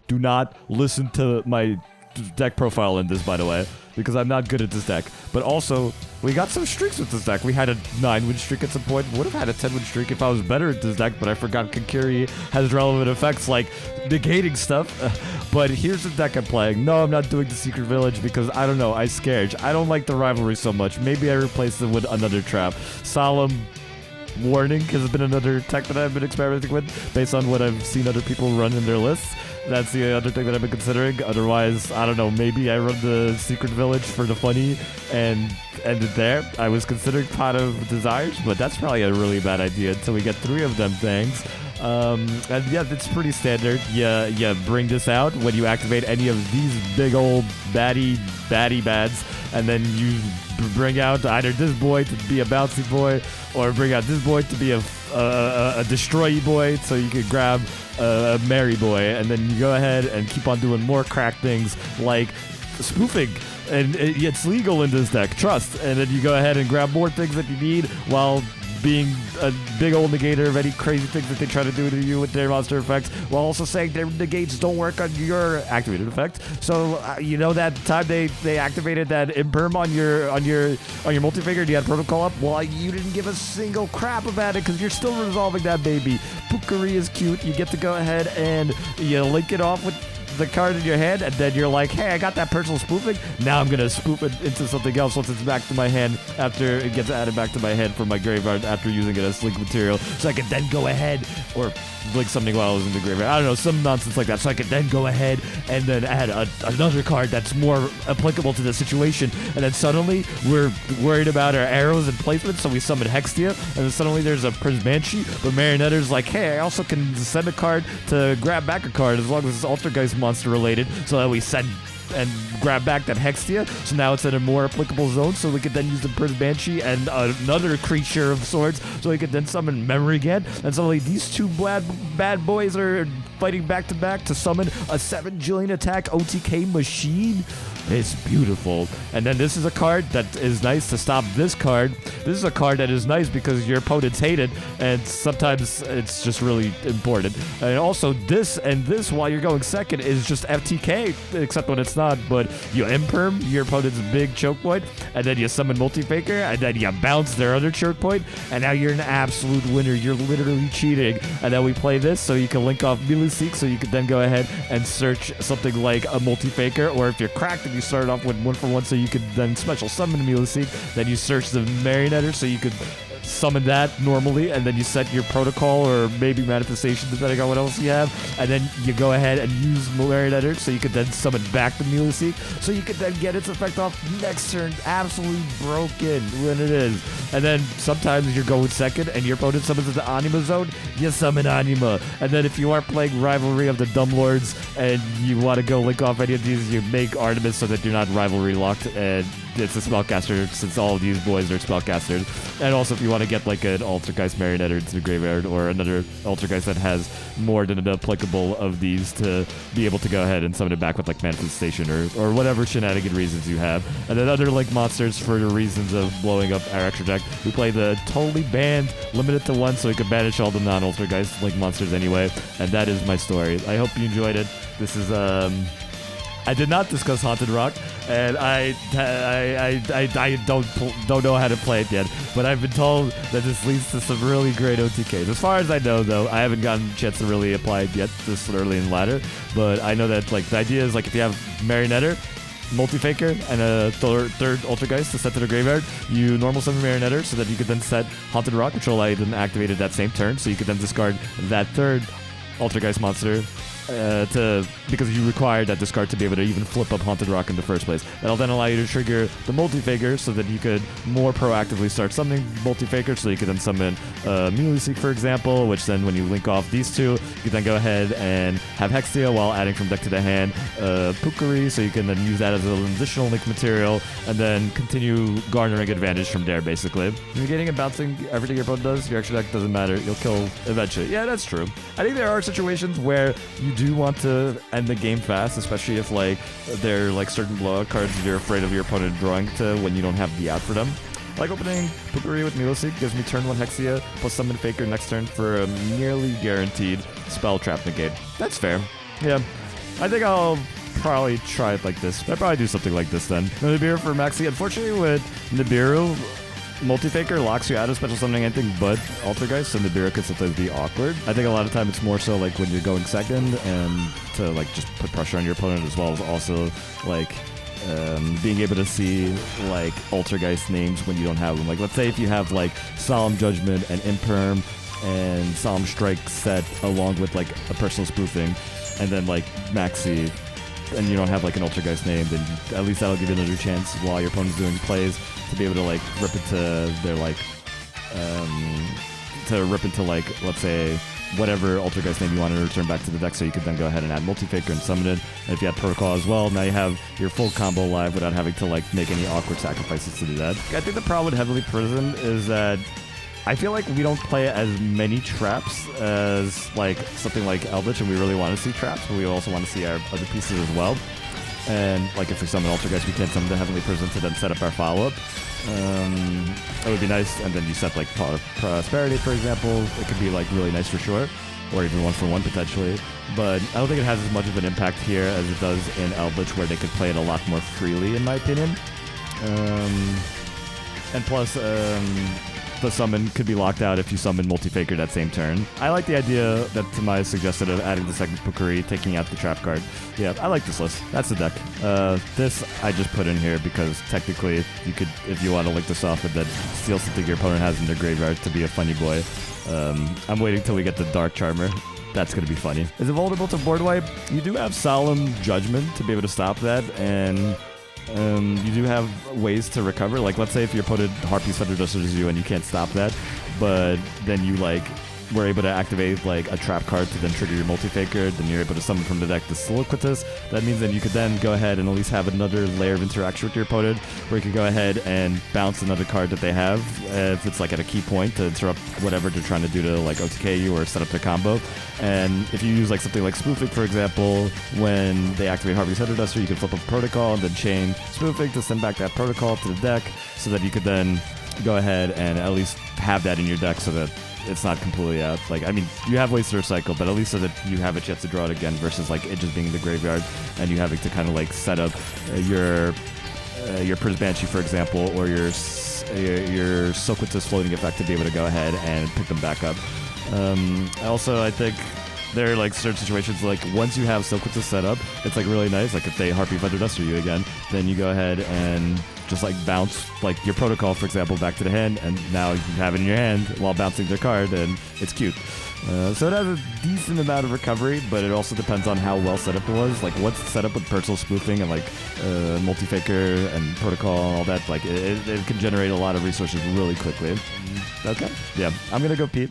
Do not listen to my deck profile in this, by the way, because I'm not good at this deck. But also, we got some streaks with this deck. We had a 9-win streak at some point. Would have had a 10-win streak if I was better at this deck, but I forgot Kankuri has relevant effects like negating stuff. But here's the deck I'm playing. No, I'm not doing the Secret Village because, I don't know, I scared. I don't like the rivalry so much. Maybe I replaced it with another trap. Solemn Warning has been another tech that I've been experimenting with based on what I've seen other people run in their lists. That's the other thing that I've been considering. Otherwise, I don't know, maybe I run the Secret Village for the funny and end it there. I was considering Pot of Desires, but that's probably a really bad idea until we get 3 of them things. And yeah, it's pretty standard. You bring this out when you activate any of these big old baddie bads, and then you bring out either this boy to be a bouncy boy, or bring out this boy to be a destroy boy, so you can grab a merry boy, and then you go ahead and keep on doing more crack things like spoofing. And it's legal in this deck, trust. And then you go ahead and grab more things that you need while being a big old negator of any crazy things that they try to do to you with their monster effects, while also saying their negates don't work on your activated effect. So you know that time they activated that imperm on your Multi-Multifaker and you had protocol up? Well, you didn't give a single crap about it because you're still resolving that baby. Pukari is cute. You get to go ahead and you link it off with the card in your hand, and then you're like, hey, I got that personal spoofing. Now I'm gonna spoof it into something else once it's back to my hand after it gets added back to my hand from my graveyard after using it as link material. So I can then go ahead, or link something while I was in the graveyard. I don't know, some nonsense like that. So I can then go ahead and then add another card that's more applicable to the situation. And then suddenly we're worried about our arrows and placement, so we summon Hextia, and then suddenly there's a Prince Banshee, but Marionetter's like, hey, I also can send a card to grab back a card as long as it's Altergeist monster related, so that we send and grab back that Hextia. So now it's in a more applicable zone, so we could then use the Prince Banshee and another creature of sorts, so we could then summon Memory again. And suddenly these two bad boys are fighting back to back to summon a 7 Jillion attack OTK machine. It's beautiful. And then this is a card that is nice to stop this card. This is a card that is nice because your opponents hate it, and sometimes it's just really important. And also this and this while you're going second is just FTK, except when it's not. But you imperm your opponent's big choke point, and then you summon Multi-Faker, and then you bounce their other choke point, and now you're an absolute winner. You're literally cheating. And then we play this so you can link off Multi-Seek, so you can then go ahead and search something like a Multi-Faker, or if you're cracked and you start off with 1-for-1, so you could then special summon Multi-Seek, then you search the Marionetter, so you could summon that normally, and then you set your protocol or maybe manifestation depending on what else you have, and then you go ahead and use Marionetter, so you could then summon back the Multi-Seek, so you could then get its effect off next turn. Absolutely broken when it is. And then sometimes you're going second and your opponent summons the Anima zone, you summon Anima. And then if you are playing Rivalry of the Dumb Lords and you want to go link off any of these, you make Artemis so that you're not rivalry locked, and it's a spellcaster since all of these boys are spellcasters. And also if you want to get like an Altergeist Marionetter into the graveyard, or another Altergeist that has more than an applicable of these to be able to go ahead and summon it back with like manifestation or whatever shenanigan reasons you have. And then other like monsters for the reasons of blowing up our extra deck. We play the totally banned limited to 1, so we can banish all the non-Altergeist like monsters anyway. And that is my story. I hope you enjoyed it. This is I did not discuss Haunted Rock, and I don't know how to play it yet, but I've been told that this leads to some really great OTKs. As far as I know, though, I haven't gotten a chance to really apply it yet this early in the ladder, but I know that like the idea is like if you have Marionetter, Multi-Faker, and a third Altergeist to set to the graveyard, you normal summon Marionetter so that you could then set Haunted Rock, which will allow you to activate it that same turn, so you could then discard that third Altergeist monster because you require that discard to be able to even flip up Haunted Rock in the first place. That'll then allow you to trigger the Multi-Faker so that you could more proactively start summoning Multi-Faker, so you could then summon Multi-Seek, for example, which then when you link off these two, you can then go ahead and have Hextia while adding from deck to the hand Pukari, so you can then use that as an additional link material, and then continue garnering advantage from there, basically. Negating and bouncing everything your opponent does, your extra deck doesn't matter. You'll kill eventually. Yeah, that's true. I think there are situations where you do want to end the game fast, especially if like there are like certain blowout cards you're afraid of your opponent drawing to when you don't have the out for them. Like opening Pukari with Multi-Seek gives me turn 1 Hexia plus summon Faker next turn for a nearly guaranteed spell trap negate. That's fair. Yeah. I think I'll probably try it like this. I'll probably do something like this then. Nibiru for Maxi. Unfortunately, with Nibiru, Multi-Faker locks you out of special summoning anything but Altergeist, so Nibiru could sometimes be awkward. I think a lot of time it's more so like when you're going second and to like just put pressure on your opponent, as well as also like being able to see like Altergeist names when you don't have them. Like let's say if you have like Solemn Judgment and Imperm and Solemn Strike set along with like a personal spoofing, and then like Maxi, and you don't have like an Altergeist name, then at least that'll give you another chance while your opponent's doing plays to be able to like rip into their like let's say whatever Altergeist name you want to return back to the deck, so you could then go ahead and add Multi-Faker and summon it. And if you had Protocol as well, now you have your full combo live without having to like make any awkward sacrifices to do that. I think the problem with Heavenly Prison is that I feel like we don't play as many traps as like something like Eldritch, and we really want to see traps, but we also want to see our other pieces as well. And like if we summon Altergeist, we can't summon the Heavenly Prison to then set up our follow-up. It would be nice, and then you set like Prosperity, for example. It could be like really nice for sure, or even 1-for-1 potentially. But I don't think it has as much of an impact here as it does in Eldritch, where they could play it a lot more freely, in my opinion. And plus, the summon could be locked out if you summon Multi-Faker that same turn. I like the idea that Tamai suggested of adding the second Pukuri, taking out the trap card. Yeah, I like this list. That's the deck. This I just put in here because technically you could, if you want to lick this off and then steal something your opponent has in their graveyard to be a funny boy. I'm waiting till we get the Dark Charmer. That's going to be funny. Is it vulnerable to board wipe? You do have Solemn Judgment to be able to stop that, and you do have ways to recover. Like let's say if your opponent Harpies Thunder Dusters you and you can't stop that, but then you like were able to activate like a trap card to then trigger your Multi-Faker, then you're able to summon from the deck the Soliquitous. That means then you could then go ahead and at least have another layer of interaction with your opponent, where you could go ahead and bounce another card that they have if it's like at a key point to interrupt whatever they're trying to do to like OTK you or set up their combo. And if you use like something like Spoofing, for example, when they activate Harvey's Thunder Duster, you can flip up Protocol and then chain Spoofing to send back that Protocol to the deck, so that you could then go ahead and at least have that in your deck so that it's not completely out. Like, I mean, you have ways to recycle, but at least so that you have a chance to draw it again, versus like it just being in the graveyard and you having to kind of like set up your Prism Banshee, for example, or your Soquitus floating effect to be able to go ahead and pick them back up. Also, I think there are like certain situations like once you have Soquitus set up, it's like really nice. Like if they Harpy Thunder Duster you again, then you go ahead and just like bounce like your Protocol, for example, back to the hand, and now you have it in your hand while bouncing their card, and it's cute. So it has a decent amount of recovery, but it also depends on how well set up it was. Like once it's set up with personal spoofing and like Multi-Faker and Protocol and all that, like it can generate a lot of resources really quickly. Okay, yeah, I'm gonna go Pete.